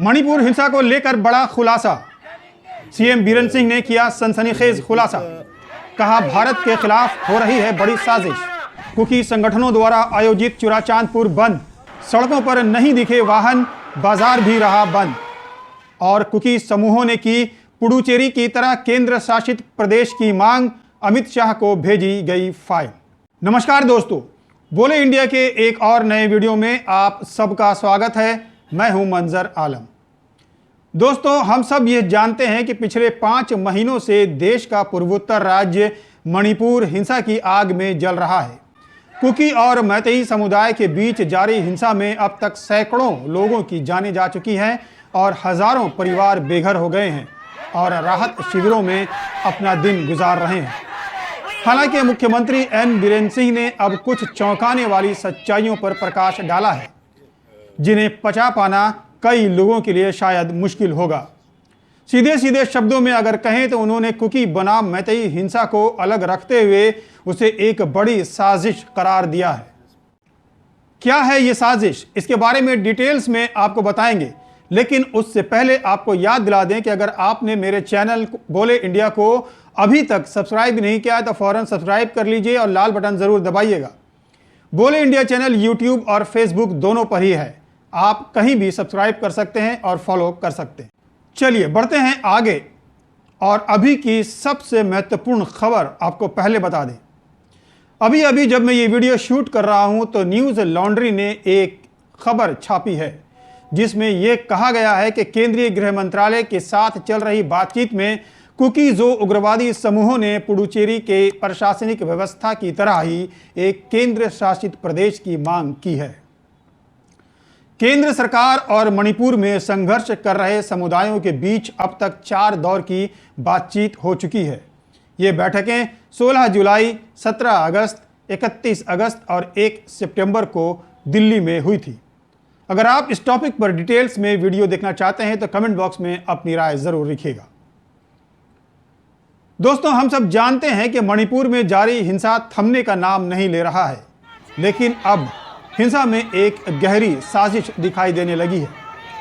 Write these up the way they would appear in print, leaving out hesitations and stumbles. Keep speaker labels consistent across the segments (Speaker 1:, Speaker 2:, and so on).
Speaker 1: मणिपुर हिंसा को लेकर बड़ा खुलासा। सीएम बीरेन सिंह ने किया सनसनीखेज खुलासा। कहा भारत के खिलाफ हो रही है बड़ी साजिश। कुकी संगठनों द्वारा आयोजित चुराचांदपुर बंद। सड़कों पर नहीं दिखे वाहन, बाजार भी रहा बंद। और कुकी समूहों ने की पुडुचेरी की तरह केंद्र शासित प्रदेश की मांग। अमित शाह को भेजी गई फाइल। नमस्कार दोस्तों, बोले इंडिया के एक और नए वीडियो में आप सबका स्वागत है। मैं हूं मंजर आलम। दोस्तों, हम सब ये जानते हैं कि पिछले 5 महीनों से देश का पूर्वोत्तर राज्य मणिपुर हिंसा की आग में जल रहा है। कुकी और मैतेई समुदाय के बीच जारी हिंसा में अब तक सैकड़ों लोगों की जानें जा चुकी हैं और हजारों परिवार बेघर हो गए हैं और राहत शिविरों में अपना दिन गुजार रहे हैं। हालांकि मुख्यमंत्री एन बीरेन सिंह ने अब कुछ चौंकाने वाली सच्चाइयों पर प्रकाश डाला है, जिन्हें पचा पाना कई लोगों के लिए शायद मुश्किल होगा। सीधे सीधे शब्दों में अगर कहें तो उन्होंने कुकी बनाम मैतेई हिंसा को अलग रखते हुए उसे एक बड़ी साजिश करार दिया है। क्या है ये साजिश, इसके बारे में डिटेल्स में आपको बताएंगे, लेकिन उससे पहले आपको याद दिला दें कि अगर आपने मेरे चैनल बोले इंडिया को अभी तक सब्सक्राइब नहीं किया है तो फौरन सब्सक्राइब कर लीजिए और लाल बटन जरूर दबाइएगा। बोले इंडिया चैनल यूट्यूब और फेसबुक दोनों पर ही है, आप कहीं भी सब्सक्राइब कर सकते हैं और फॉलो कर सकते हैं। चलिए बढ़ते हैं आगे और अभी की सबसे महत्वपूर्ण खबर आपको पहले बता दें। अभी अभी जब मैं ये वीडियो शूट कर रहा हूं तो न्यूज़ लॉन्ड्री ने एक खबर छापी है जिसमें यह कहा गया है कि केंद्रीय गृह मंत्रालय के साथ चल रही बातचीत में कुकीजो उग्रवादी समूहों ने पुडुचेरी के प्रशासनिक व्यवस्था की तरह ही एक केंद्र शासित प्रदेश की मांग की है। केंद्र सरकार और मणिपुर में संघर्ष कर रहे समुदायों के बीच अब तक 4 दौर की बातचीत हो चुकी है। ये बैठकें 16 जुलाई, 17 अगस्त, 31 अगस्त और 1 सितंबर को दिल्ली में हुई थी। अगर आप इस टॉपिक पर डिटेल्स में वीडियो देखना चाहते हैं तो कमेंट बॉक्स में अपनी राय जरूर लिखिएगा। दोस्तों, हम सब जानते हैं कि मणिपुर में जारी हिंसा थमने का नाम नहीं ले रहा है, लेकिन अब हिंसा में एक गहरी साजिश दिखाई देने लगी है,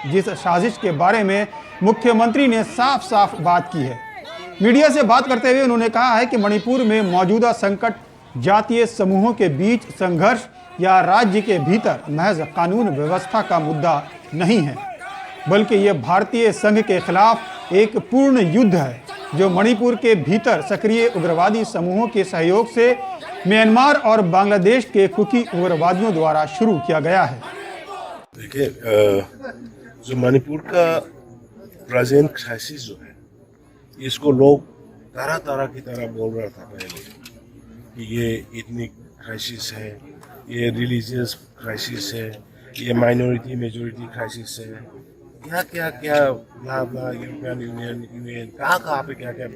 Speaker 1: जिस साजिश के बारे में मुख्यमंत्री ने साफ साफ बात की है। मीडिया से बात करते हुए उन्होंने कहा है कि मणिपुर में मौजूदा संकट जातीय समूहों के बीच संघर्ष या राज्य के भीतर महज कानून व्यवस्था का मुद्दा नहीं है, बल्कि यह भारतीय संघ के खिलाफ एक पूर्ण युद्ध है जो मणिपुर के भीतर सक्रिय उग्रवादी समूहों के सहयोग से म्यांमार और बांग्लादेश के कुकी उग्रवादियों द्वारा शुरू किया गया है।
Speaker 2: देखिए, जो मणिपुर का प्रेजेंट क्राइसिस जो है, इसको लोग तरह तरह की तरह बोल रहा था पहले कि ये एथनिक क्राइसिस है, ये रिलीजियस क्राइसिस है, ये माइनॉरिटी मेजॉरिटी क्राइसिस है, क्या क्या क्या ब्ला ब्ला, यूरोपियन यूनियन कहाँ पे क्या क्या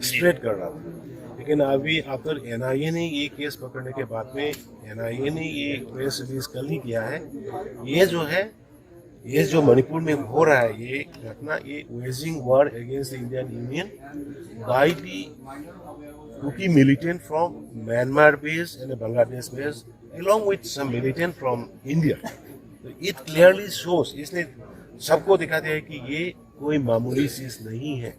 Speaker 2: स्प्रेड कर रहा था। लेकिन अभी आफ्टर एनआईए ने ये केस पकड़ने के बाद में एनआईए ने ये प्रेस रिलीज कर ही किया है। ये जो है, ये जो मणिपुर में हो रहा है, ये घटना, ये waging war against the Indian union by the Kuki militant from Myanmar base and Bangladesh base along with some militant from India. It clearly shows, इसने सबको दिखा दिया है कि ये कोई मामूली चीज नहीं है।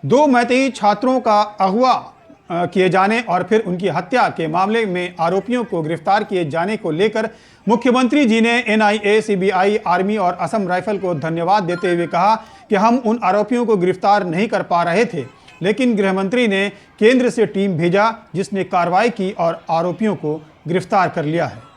Speaker 1: 2 मैतेई छात्रों का अगवा किए जाने और फिर उनकी हत्या के मामले में आरोपियों को गिरफ्तार किए जाने को लेकर मुख्यमंत्री जी ने एनआईए, सीबीआई, आर्मी और असम राइफल को धन्यवाद देते हुए कहा कि हम उन आरोपियों को गिरफ्तार नहीं कर पा रहे थे, लेकिन गृहमंत्री ने केंद्र से टीम भेजा जिसने कार्रवाई की और आरोपियों को गिरफ्तार कर लिया है।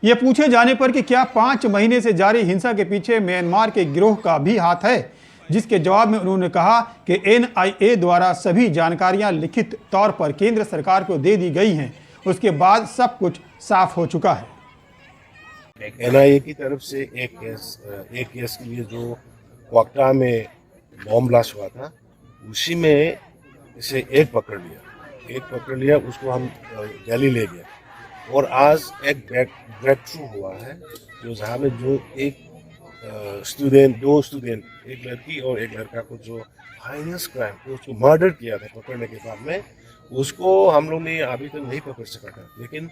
Speaker 1: यह पूछे जाने पर कि क्या 5 महीने से जारी हिंसा के पीछे म्यांमार के गिरोह का भी हाथ है, जिसके जवाब में उन्होंने कहा कि एनआईए द्वारा सभी जानकारियां लिखित तौर पर केंद्र सरकार को दे दी गई हैं, उसके बाद सब कुछ साफ हो चुका है।
Speaker 2: एनआईए की तरफ से एक केस के लिए जो क्वाक्टा में बॉम्ब ब्लास्ट हुआ था, उसी में इसे एक पकड़ लिया, उसको हम दिल्ली ले गए और आज एक ब्रेक थ्रू हुआ है जो जहाँ में जो एक दो स्टूडेंट, एक लड़की और एक लड़का को जो हाइनेस क्राइम, उसको मर्डर किया था, पकड़ने के बाद में उसको हम लोग ने अभी तक नहीं पकड़ सका था। लेकिन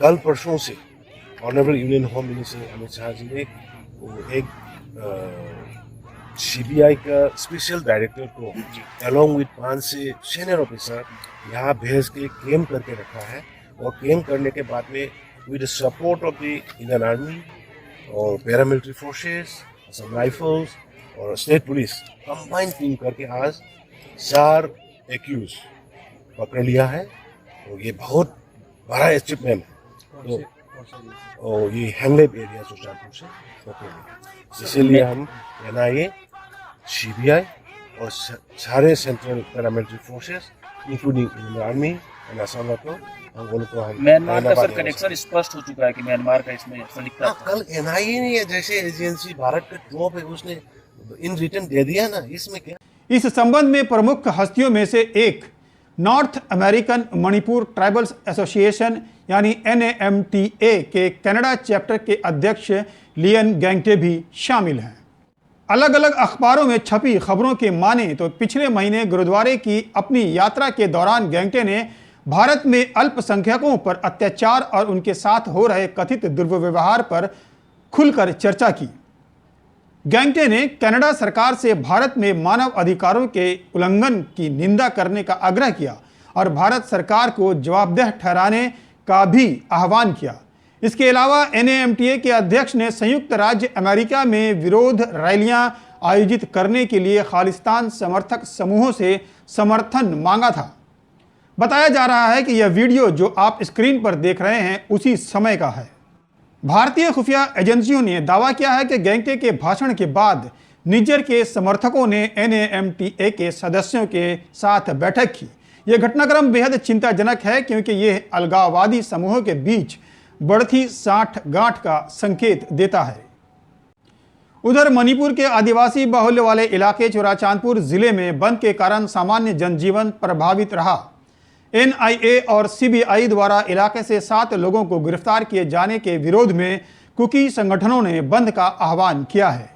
Speaker 2: कल परसों से honourable union home minister Amit Shah ji ने एक सीबीआई का स्पेशल डायरेक्टर को अलोंग विद 5 से सीनियर ऑफिसर यहाँ भेज के क्लेम करके रखा है, और क्लेम करने के बाद में with the support of the Indian army और पैरामिलिट्री फोर्सेस, असम राइफल्स और स्टेट पुलिस कंबाइन टीम करके आज 4 एक्यूज पकड़ लिया है। और ये बहुत बड़ा अचीवमेंट है। तो और ये हैंगलेप एरिया सुल्तानपुर से पकड़ लिया, इसीलिए हम एनआईए, सीबीआई और सारे central paramilitary forces including Indian army and Assam rifle, हम उनको हम
Speaker 3: म्यांमार का सर कनेक्शन स्पष्ट हो चुका है कि म्यांमार का इसमें संलिप्तता है।
Speaker 2: कल एनआईए ने जैसे एजेंसी भारत का जॉब है उसने इन रिटर्न दे दिया ना, इसमें क्या।
Speaker 1: इस संबंध में प्रमुख हस्तियों में से एक north American Manipur tribals association यानी NAMTA के कनाडा चैप्टर के अध्यक्ष लियन गैंगटे भी शामिल हैं। अलग अलग अखबारों में छपी खबरों के माने तो पिछले महीने गुरुद्वारे की अपनी यात्रा के दौरान गैंगटे ने भारत में अल्पसंख्यकों पर अत्याचार और उनके साथ हो रहे कथित दुर्व्यवहार पर खुलकर चर्चा की। गैंगटे ने कनाडा सरकार से भारत में मानव अधिकारों के उल्लंघन की निंदा करने का आग्रह किया और भारत सरकार को जवाबदेह ठहराने का भी आह्वान किया। इसके अलावा NAMTA के अध्यक्ष ने संयुक्त राज्य अमेरिका में विरोध रैलियां आयोजित करने के लिए खालिस्तान समर्थक समूहों से समर्थन मांगा था। बताया जा रहा है कि यह वीडियो जो आप स्क्रीन पर देख रहे हैं उसी समय का है। भारतीय खुफिया एजेंसियों ने दावा किया है कि गैंगटे के भाषण के बाद निज्जर के समर्थकों ने NAMTA के सदस्यों के साथ बैठक की। यह घटनाक्रम बेहद चिंताजनक है क्योंकि यह अलगाववादी समूहों के बीच बढ़ती साठगांठ का संकेत देता है। उधर मणिपुर के आदिवासी बाहुल्य वाले इलाके चुराचांदपुर जिले में बंद के कारण सामान्य जनजीवन प्रभावित रहा। NIA और CBI द्वारा इलाके से 7 लोगों को गिरफ्तार किए जाने के विरोध में कुकी संगठनों ने बंद का आह्वान किया है।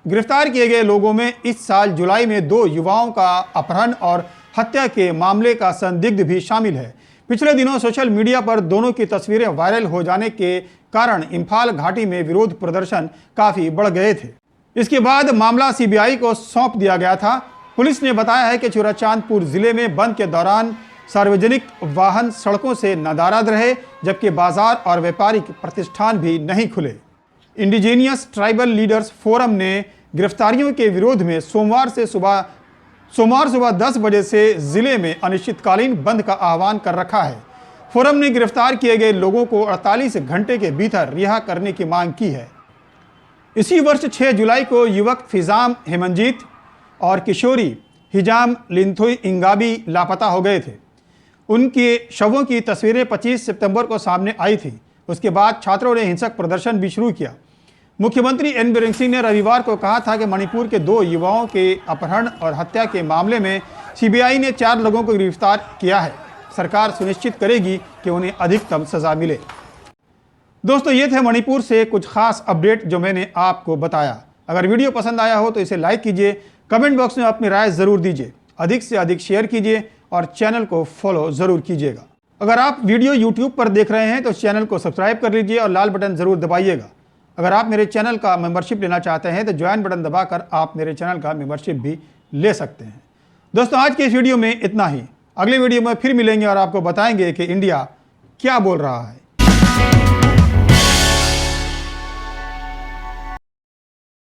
Speaker 1: गिरफ्तार किए गए लोगों में इस साल जुलाई में 2 युवाओं का अपहरण और हत्या के मामले का संदिग्ध भी शामिल है। पिछले दिनों सोशल मीडिया पर दोनों की तस्वीरें वायरल हो जाने के कारण इम्फाल घाटी में विरोध प्रदर्शन काफी बढ़ गए थे। इसके बाद मामला CBI को सौंप दिया गया था। पुलिस ने बताया है कि चुराचांदपुर जिले में बंद के दौरान सार्वजनिक वाहन सड़कों से नदारद रहे, जबकि बाजार और व्यापारिक प्रतिष्ठान भी नहीं खुले। इंडिजीनियस ट्राइबल लीडर्स फोरम ने गिरफ्तारियों के विरोध में सोमवार सुबह 10 बजे से जिले में अनिश्चितकालीन बंद का आह्वान कर रखा है। फोरम ने गिरफ्तार किए गए लोगों को 48 घंटे के भीतर रिहा करने की मांग की है। इसी वर्ष 6 जुलाई को युवक फिजाम हेमंजीत और किशोरी हिजाम लिंथोई इंगाबी लापता हो गए थे। उनके शवों की तस्वीरें 25 सितंबर को सामने आई थी। उसके बाद छात्रों ने हिंसक प्रदर्शन भी शुरू किया। मुख्यमंत्री एन बीरेन सिंह ने रविवार को कहा था कि मणिपुर के 2 युवाओं के अपहरण और हत्या के मामले में CBI ने 4 लोगों को गिरफ्तार किया है। सरकार सुनिश्चित करेगी कि उन्हें अधिकतम सजा मिले। दोस्तों, ये थे मणिपुर से कुछ खास अपडेट जो मैंने आपको बताया। अगर वीडियो पसंद आया हो तो इसे लाइक कीजिए, कमेंट बॉक्स में अपनी राय ज़रूर दीजिए, अधिक से अधिक शेयर कीजिए और चैनल को फॉलो ज़रूर कीजिएगा। अगर आप वीडियो यूट्यूब पर देख रहे हैं तो चैनल को सब्सक्राइब कर लीजिए और लाल बटन ज़रूर दबाइएगा। अगर आप मेरे चैनल का मेंबरशिप लेना चाहते हैं तो ज्वाइन बटन दबाकर आप मेरे चैनल का मेंबरशिप भी ले सकते हैं। दोस्तों, आज के इस वीडियो में इतना ही। अगले वीडियो में फिर मिलेंगे और आपको बताएंगे कि इंडिया क्या बोल रहा है।